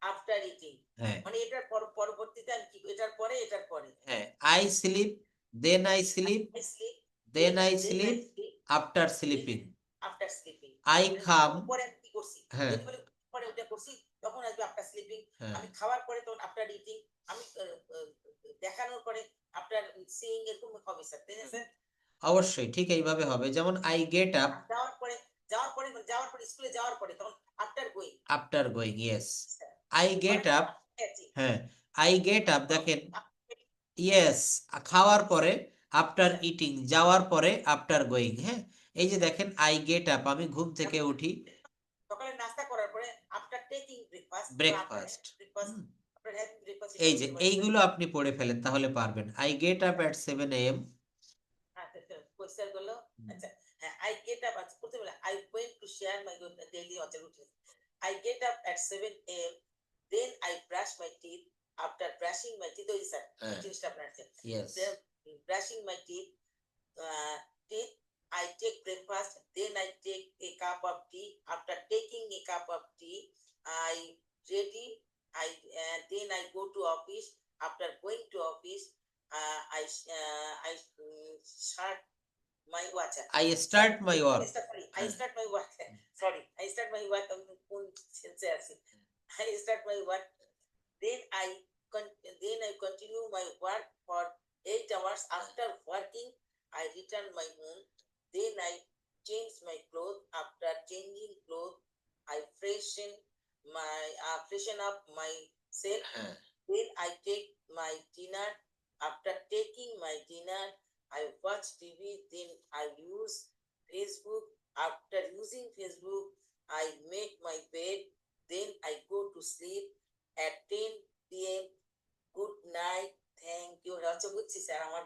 After eating, হ্যাঁ, মানে এটার পরবর্তীতে আমি কি এটার পরে এটার পরে হ্যাঁ, I sleep, then I sleep, I sleep, then I then I sleep, sleep after sleeping. after sleeping. I খাম, পরে আমি কি করছি? হ্যাঁ যদি বলি পরে ওটা করছি তখন আসবে আফটার স্লিপিং। হ্যাঁ আমি খাওয়ার পরে তখন আফটার ইটিং। আমি দেখানোর পরে আফটার সিইং এরকম হবে স্যার, তাই না স্যার? অবশ্যই ঠিক এইভাবে হবে। যেমন আই গেট আপ, যাওয়ার পরে যাওয়ার পরে স্কুলে যাওয়ার পরে তখন after going. After going, yes. Sir I get up, হ্যাঁ আই গেট আপ, দেখেন ইয়েস, খাওয়ার পরে, আফটার ইটিং যাওয়ার পরে, আফটার গোয়িং। হ্যাঁ, এই যে দেখেন আই গেট আপ, আমি ঘুম থেকে উঠি, সকালে নাস্তা করার পরে after taking breakfast, breakfast. Breakfast after having breakfast এই যে এইগুলো আপনি পড়ে ফেলেন তাহলে পারবেন। I get up at 7 AM। আচ্ছা কোয়েশ্চেন গুলো আচ্ছা হ্যাঁ আই গেট আপ আচ্ছা করতে বলে I went to share my daily routine I get up at 7 AM then I brush my teeth after brushing my teeth ওই স্যার জিনিসটা আপনার আছে yes, brushing my teeth teeth I take breakfast then I take a cup of tea after taking a cup of tea I ready I then I go to office after going to office I start my watch. I start my work. I start my work. Sorry, I start my work. কোন সেন্সে আছি? I start my work. Then I continue my work for 8 hours. After working, I return my home. Then I change my clothes. After changing clothes, I freshen up myself. হ্যাঁ Then I take my dinner. After taking my dinner, I watch TV. Then I use Facebook. After using Facebook, I make my bed. Then I go to sleep at 10 p.m. Good night. Thank you. আচ্ছা বুঝছি sir আমার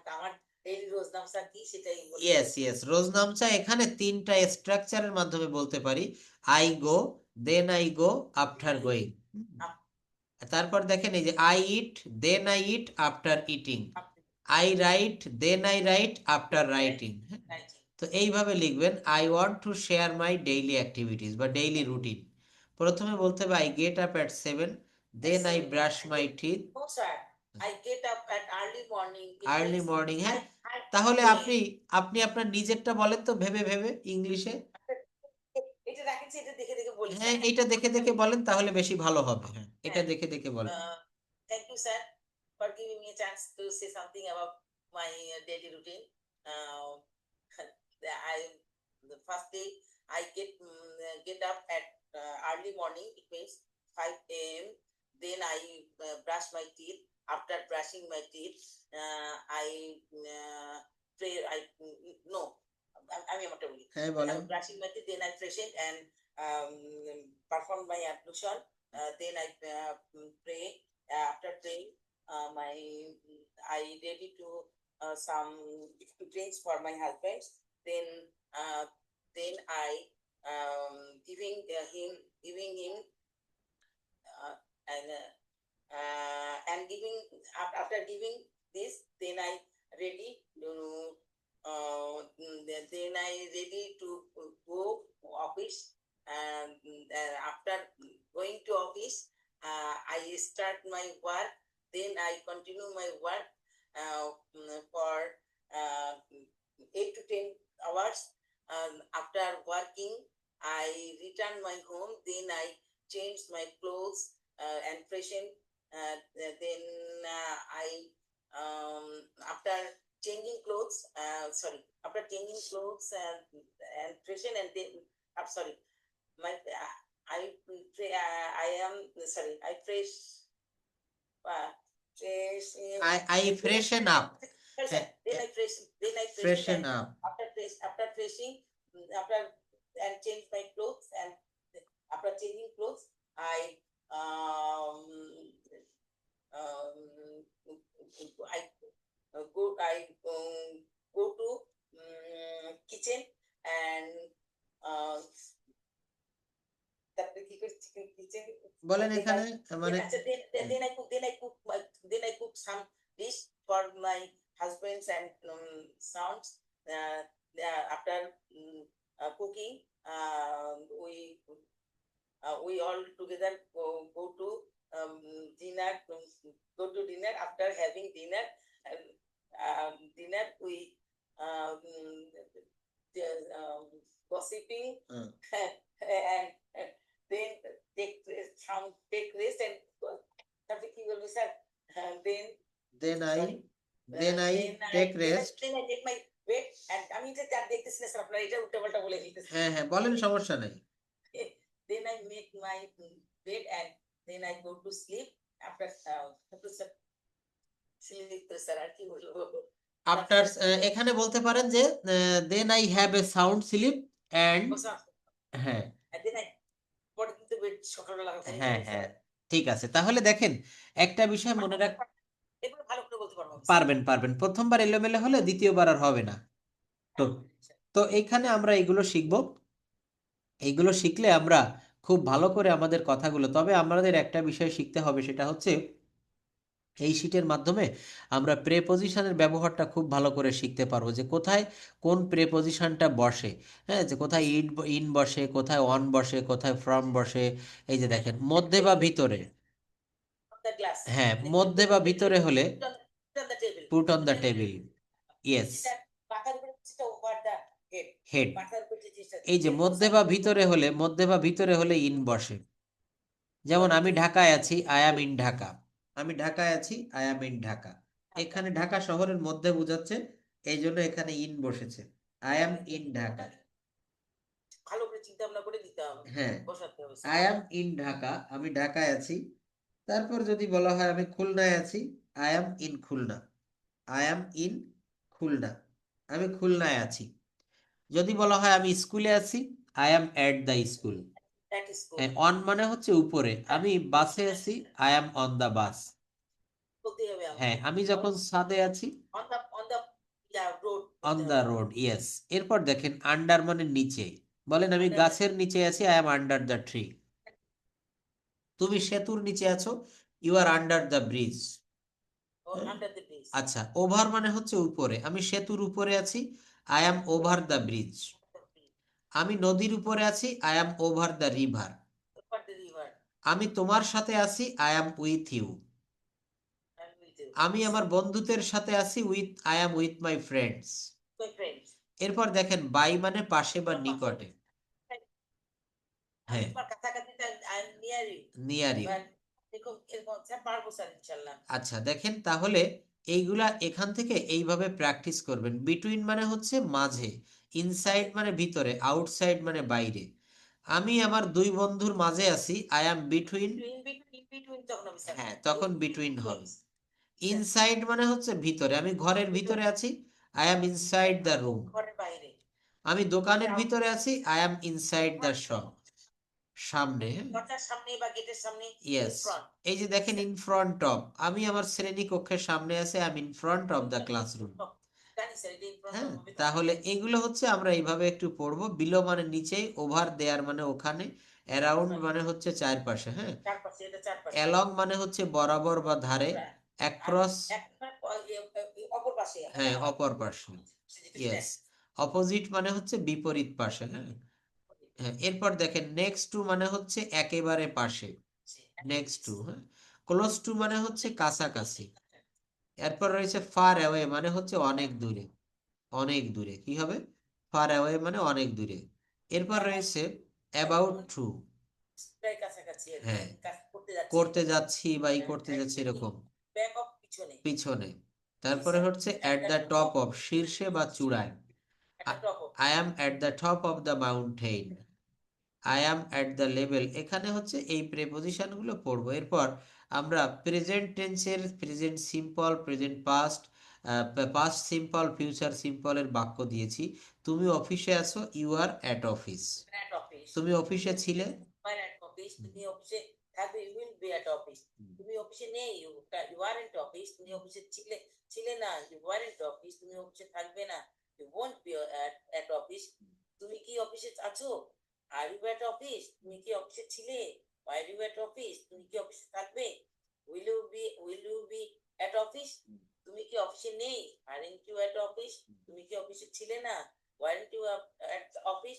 daily রোজ নামসা কি সেটাই বলতে yes yes, রোজনামচা এখানে তিনটা স্ট্রাকচারের মাধ্যমে বলতে পারি। I go, then I go, after going. তারপর দেখেন এই যে I eat, then I eat, after eating. I write, then I write, after writing. তো এইভাবে লিখবেন I want to share my daily activities বা ডেইলি রুটিন। প্রথমে বলতে হবে I get up at 7, then I brush my teeth. No, sir. I get up at early morning. It early means morning, হ্যাঁ। I তাহলে pray. আপনি আপনি আপনার নিজেরটা বলেন তো ভেবে ভেবে ইংলিশে। এটা রাখেছি এটা দেখে দেখে বলি হ্যাঁ, এটা দেখে দেখে বলেন তাহলে বেশি ভালো হবে। হ্যাঁ, এটা হ্যাঁ। দেখে দেখে বলেন। Thank you, sir, for giving me a chance to say something about my daily routine. The first day I get up at early morning. It means 5 a.m. Then I brush my teeth. After brushing my teeth, I pray. No, আমি আমারটা বলি। হ্যাঁ বলেন। Brushing my teeth, then I freshen and perform my ablution. Then I pray. After praying, I ready to some drinks for my husband. Then I giving him and giving after giving this, then I ready to then I ready to go office. And after going to office, I start my work. Then I continue my work for 8 to 10 hours. After working, I return my home. Then I change my clothes and freshen. Then I after changing clothes, after changing clothes and freshen and then I'm sorry, my I am sorry, I fresh I freshen up. then I Freshen and up. after freshing after and change my clothes and after changing clothes I um I go to kitchen and তারপরে কি করছি kitchen বলেন এখানে মানে then I cook some dish for my husbands and sons. After cooking, we all together go to dinner. after having dinner, dinner we um, gossiping and then take rest and তারপরে কি বলবো sir then I sorry, take rest. then I take my bed and আমি এটা আর দেখতেছি না sir আপনারা এটা উল্টাপাল্টা বলে দিতেছেন হ্যাঁ হ্যাঁ বলেন, সমস্যা নাই। then I make my bed and then I go to sleep after sleep তো স্যার আর কি বলবো আফটার এখানে বলতে পারেন যে then I have a sound sleep and হ্যাঁ and then I পরে কিন্তু বেড সকালবেলা ঘুম হ্যাঁ পাই, হ্যাঁ স্যার। ঠিক আছে। তাহলে দেখেন একটা বিষয় মনে রাখ, এগুলো ভালো করে বলতে পারবো আমি, স্যার। পারবেন পারবেন, প্রথমবার এলোমেলো হলে দ্বিতীয়বার আর হবে না। তো তো এইখানে আমরা এগুলো শিখবো, এইগুলো শিখলে আমরা খুব ভালো করে আমাদের কথাগুলো, তবে আমাদের একটা বিষয় শিখতে হবে, সেটা হচ্ছে এই শীটের মাধ্যমে আমরা প্রেপজিশনের ব্যবহারটা খুব ভালো করে শিখতে পারবো, যে কোথায় কোন প্রেপজিশনটা বসে, হ্যাঁ, যে কোথায় ইন বসে, কোথায় অন বসে, কোথায় ফ্রম বসে। এই যে দেখেন মধ্যে বা ভিতরে, The glass. হ্যাঁ মধ্যে বা ভিতরে হলে Put on the table. Put on the table, yes, যেটা পাতার উপরে সেটা over the head. হেড। পাতার উপরে যে জিনিসটা এই যে মধ্যে বা ভিতরে হলে, মধ্যে বা ভিতরে হলে ইন বসে। যেমন আমি ঢাকায় আছি, আই অ্যাম ইন ঢাকা। আমি ঢাকায় আছি, আই অ্যাম ইন ঢাকা। এখানে ঢাকা শহরের মধ্যে বোঝাচ্ছে, এই জন্য এখানে ইন বসেছে, আই অ্যাম ইন ঢাকা। ভালো করে চিন্তা ভাবনা করে দিতে হবে, হ্যাঁ, বসাতে হবে, আই অ্যাম ইন ঢাকা, আমি ঢাকায় আছি। তারপর যদি বলা হয় আমি খুলনায় আছি, I am in Khulna, I am in Khulna, আমি খুলনায় আছি। যদি বলা হয় আমি স্কুলে আছি, I am at the school. That is good. On মানে হচ্ছে উপরে, আমি বাসে আছি, I am on the bus. বলতে হবে আমাকে। হ্যাঁ, আমি যখন ছাদে আছি, On the yeah, road. On the road, yes. এরপর দেখেন আন্ডার মানে নিচে, বলেন আমি গাছের নিচে আছি, I am under the tree. তুমি সেতুর নিচে আছো, you are under the bridge. Or under the bridge. আচ্ছা, ওভার মানে হচ্ছে উপরে, আমি সেতুর উপরে আছি, I am over the bridge. আমি নদীর উপরে আছি, I am over the river. Over the river. আমি তোমার সাথে আছি, I am with you. I'm with you. আমি আমার বন্ধুদের সাথে আছি, I am with my friends. My friends. এরপর দেখেন বাই মানে পাশে বা নিকটে, আমি হ্যাঁ তোমার কাছাকাছি, I'm near you. Near you. But এরকম স্যার পারবো স্যার ইনশাল্লাহ। আচ্ছা দেখেন, তাহলে এইগুলা এখান থেকে এইভাবে প্র্যাকটিস করবেন। বিটুইন মানে হচ্ছে মাঝে, ইনসাইড মানে ভিতরে, আউটসাইড মানে বাইরে। আমি আমার দুই বন্ধুর মাঝে আছি, I am between, In between তখন আমি স্যার। হ্যাঁ তখন বিটুইন হবে। ইনসাইড মানে হচ্ছে ভিতরে, আমি ঘরের ভিতরে আছি, I am inside the room. ঘরের বাইরে। আমি দোকানের ভিতরে আছি, I am inside the shop. সামনে, দরজার সামনে বা গেটের সামনে। ইয়েস। এই যে দেখেন ইন ফ্রন্ট অফ, আমি আমার শ্রেণী কক্ষের সামনে আছি, I am in front of the classroom. জানি স্যার এটা in front হ্যাঁ, of হবে তো। তাহলে এগুলো হচ্ছে আমরা এইভাবে একটু পড়বো। বিলো মানে নিচে, ওভার দেয়ার মানে ওখানে, অ্যারাউন্ড মানে হচ্ছে চারপাশে, হ্যাঁ, চারপাশে, এটা চারপাশে। অ্যালং মানে হচ্ছে বরাবর বা ধারে, অ্যাক্রস অপর পাশে। হ্যাঁ অপর পাশে, ইয়েস। অপোজিট মানে হচ্ছে বিপরীত পাশে, হ্যাঁ হ্যাঁ। এরপর দেখেন নেক্সট টু মানে হচ্ছে একেবারে পাশে, নেক্সট টু, হ্যাঁ। ক্লোজ টু মানে হচ্ছে কাছাকাছি। এরপর রয়েছে ফার অ্যাওয়ে মানে হচ্ছে অনেক দূরে, অনেক দূরে কি হবে, ফার অ্যাওয়ে মানে অনেক দূরে। এরপর রয়েছে অ্যাবাউট টু, প্রায় কাছাকাছি, হ্যাঁ করতে যাচ্ছি। করতে যাচ্ছি বা ই করতে যাচ্ছি এরকম, ব্যাক অফ পিছনে। পিছনে। তারপরে হচ্ছে অ্যাট দ্য টপ অফ, শীর্ষে বা চূড়ায়, একটা top of. I am at the top of the mountain, I am at the level. এখানে হচ্ছে এই প্রেপোজিশনগুলো পড়বো। এরপর আমরা প্রেজেন্ট টেন্সের present simple, present past, past simple, future সিম্পলের বাক্য দিয়েছি। তুমি অফিসে আছো, you are at office. At office. তুমি অফিসে ছিলে, আর অ্যাট অফিস, তুমি অফিসে থাকবে, you will be at office. তুমি অফিসে নেই, ইউ আরন্ট অফিস। তুমি অফিসে ছিলে না, ইউ ওয়ারেন্ট অফিস। তুমি অফিসে থাকবে না, you won't be at office. তুমি কি অফিসে আছো, আর ইউ অ্যাট অফিস। তুমি কি অফিসে ছিলে, আর ইউ অ্যাট অফিস। তুমি কি অফিসে থাকবে, will you be at office. তুমি কি অফিসে নেই, আরন্ট ইউ অ্যাট অফিস। তুমি কি অফিসে ছিলে না, ওয়ারেন্ট ইউ অ্যাট অফিস।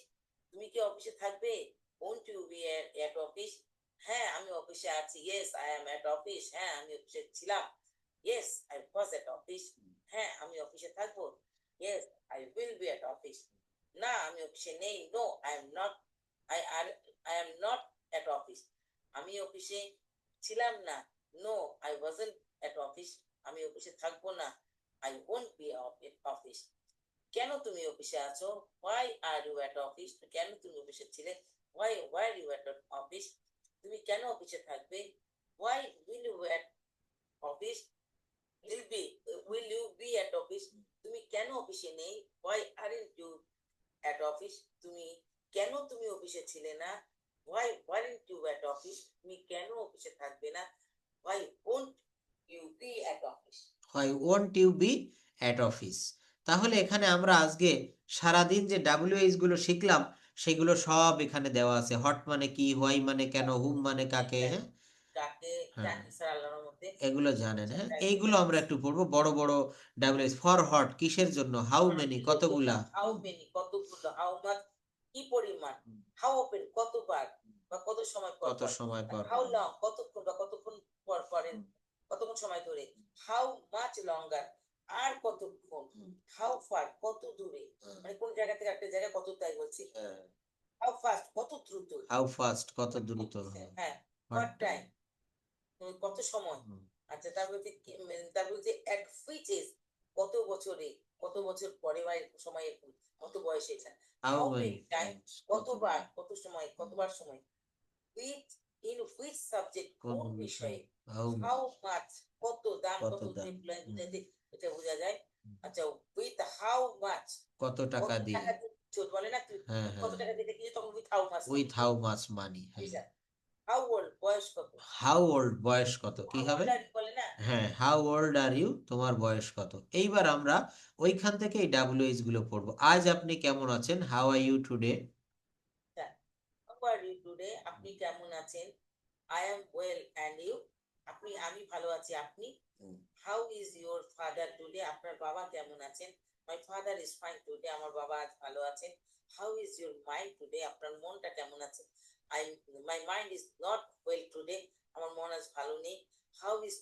তুমি কি অফিসে থাকবে, won't you be at office? হ্যাঁ আমি অফিসে আছি, yes I am at office. হ্যাঁ আমি অফিসে ছিলাম, Yes, I was at office. হ্যাঁ, আমি অফিসে থাকবো। Yes, I will be at office. না, আমি অফিসে নেই। No, I am not. I am not at office. আমি অফিসে ছিলাম না। No, I wasn't at office. আমি অফিসে থাকবো না। I won't be at office. কেন তুমি অফিসে আছো? Why are you at office? কেন তুমি অফিসে ছিলে? Why are you at office? তুমি কেন অফিসে থাকবে? Why will you at office? Will you be at office? তুমি কেন অফিসে নেই? Why aren't you at office? তুমি অফিসে ছিলে না? Why weren't you at office? তুমি কেন অফিসে থাকবে না? Why won't you be at office? Why won't you be at office? তাহলে এখানে আমরা আজকে সারাদিন যে WH গুলো শিখলাম সেগুলো সব এখানে দেওয়া আছে। হট মানে কি, হোয়াই মানে কেন, হুম মানে কাকে, হ্যাঁ কাকে হ্যাঁ। জানি স্যার আল্লাহর মধ্যে। এগুলো জানেন, হ্যাঁ এইগুলো আমরা একটু পড়বো। বড় বড় WH, ফর হট কিসের জন্য, হাউ মেনি কতগুলা, হাউ মেনি কতগুলো, হাউ মাচ কি পরিমাণ, হাউ অফেন কতবার বা কত সময় পর কত সময় পর, হাউ লং কতক্ষণ বা কতক্ষণ পর করেন, কতক্ষণ সময় ধরে, হাউ মাচ লঙ্গার আর কতক্ষণ, হাউ ফার কত দূরে, মানে কোন জায়গা থেকে একটা জায়গায় কত, তাই বলছি। হাউ ফাস্ট কত দ্রুত, হাউ ফাস্ট কত দ্রুত, হ্যাঁ হোয়াট টাইম কত সময়। আচ্ছা তারপর হচ্ছে এক ফিচেস কত বছরে, কত বছর পরে বা সময়ে কত বয়সে, how how many many time কতবার, কত সময়, কতবার সময়, উইথ ইন হুইচ সাবজেক্ট কোন বিষয়ে, হাউ মাচ কত দাম, কত কত দাম, বুঝাতে এটা বোঝা যায়। আচ্ছা উইথ হাউ মাচ কত টাকা দিয়ে, বলে না তুই হ্যাঁ কত হ্যাঁ, টাকা দিয়ে কিনে, তখন with how much, with how much money, how old বয়স কত, হাউ ওল্ড বয়স কত, কি হবে, বলে না। হ্যাঁ হাউ ওল্ড আর ইউ, তোমার বয়স কত। এইবার আমরা ওইখান থেকে এই WH গুলো পড়বো। আজ আপনি কেমন আছেন, how are you today, How are you today? আপনি কেমন আছেন? I am well and you? আমি ভালো আছি, আপনি? How is your father today? আপনার বাবা কেমন আছেন? My father is fine today. আমার বাবা আজ ভালো আছেন। How is your mind today? আপনার মনটা কেমন আছে? My mind is not well today. আমার মন আজ ভালো নেই। How is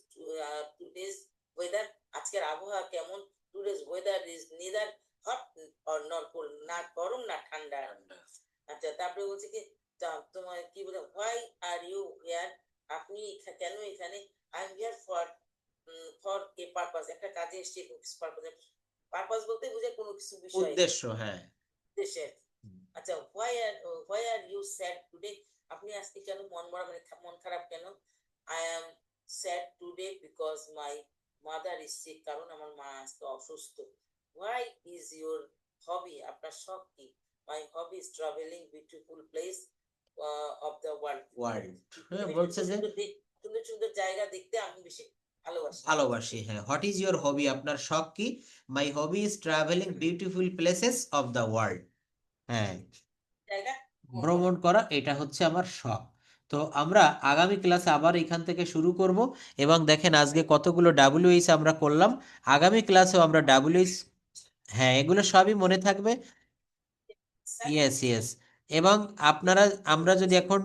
today's weather? আজকের আবহাওয়া কেমন? Today's weather is neither hot or nor cold. না গরম না ঠান্ডা। আচ্ছা তারপরে বলছে কি তোমার কি বলে, হোয়াই আর ইউ হিয়ার, আপনি কেন এখানে, I am here for a purpose, একটা কাজে এসেছি পারপাস বলতে বুঝে কোনো কিছু বিষয়, উদ্দেশ্য, হ্যাঁ উদ্দেশ্যে। আচ্ছা why are you sad today, আপনি আজকে কেন মন মরা, মানে মন খারাপ কেন, I am sad today because my mother is sick, কারণ আমার মা আজকে অসুস্থ। হোয়াই ইজ ইউর হবি, আপনার শখ কি, my hobby is travelling beautiful place of the world, বলছে যে সুন্দর সুন্দর জায়গা দেখতে আমি বেশি ভালোবাসি, হ্যাঁ হোয়াট ইজ ইউর হবি, আপনার শখ কি, my hobby is travelling beautiful places of the world, হ্যাঁ জায়গা ভ্রমণ করা, এটা হচ্ছে আমার শখ। তো আমরা আগামী ক্লাসে আবার এখান থেকে শুরু করব। এবং দেখেন আজকে কতগুলো WH আমরা করলাম, আগামী ক্লাসেও আমরা WH, হ্যাঁ এগুলো সবই মনে থাকবে, ইয়েস ইয়েস। এবং আপনারা, আমরা যদি এখন,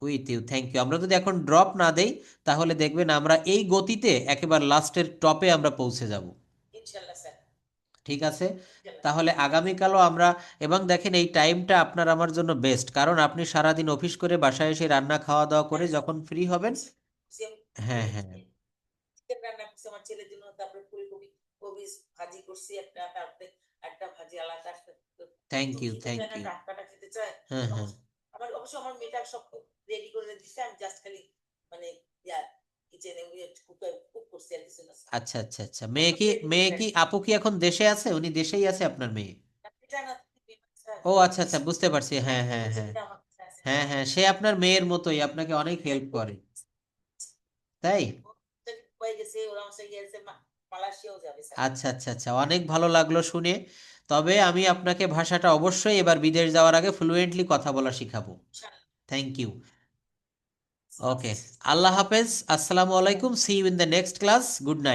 উইথ ইউ, থ্যাংক ইউ, আমরা যদি এখন ড্রপ না দেই তাহলে দেখবেন আমরা এই গতিতে একেবারে লাস্টের টপে আমরা পৌঁছে যাব, ইনশাআল্লাহ স্যার। ঠিক আছে। তাহলে আগামীকালও আমরা, এবং দেখেন এই টাইমটা আপনার আমার জন্য বেস্ট, কারণ আপনি সারাদিন অফিস করে বাসায় এসে রান্না খাওয়া দাওয়া করে যখন ফ্রি হবেন, হ্যাঁ হ্যাঁ চিকেন রান্না করছি আমার ছেলের জন্য, তারপরে ফুলকপি কবি ভাজি করছি একটা, তারপরে একটা ভাজি আলাদা, থ্যাংক ইউ থ্যাংক ইউ, টাটকাটা খেতে চায়। হ্যাঁ হ্যাঁ আমার অবশ্য আমার মেয়েটা সব রেডি করে দিচ্ছে, আমি জাস্ট খালি মানে কিচেনে কুক করছি আর কিছু না। আচ্ছা আচ্ছা আচ্ছা, মেয়ে কি আপু কি এখন দেশে আছে, উনি দেশেই আছে আপনার মেয়ে? ও আচ্ছা আচ্ছা, বুঝতে পারছি, হ্যাঁ হ্যাঁ হ্যাঁ হ্যাঁ হ্যাঁ, সে আপনার মেয়ের মতোই আপনাকে অনেক হেল্প করে, তাই? আচ্ছা আচ্ছা আচ্ছা, অনেক ভালো লাগলো শুনে। তবে আমি আপনাকে ভাষাটা অবশ্যই এবার বিদেশ যাওয়ার আগে ফ্লুয়েন্টলি কথা বলা শিখাবো। থ্যাংক ইউ, ওকে, আল্লাহ হাফেজ, আসসালামু আলাইকুম, see you in the next class, good night.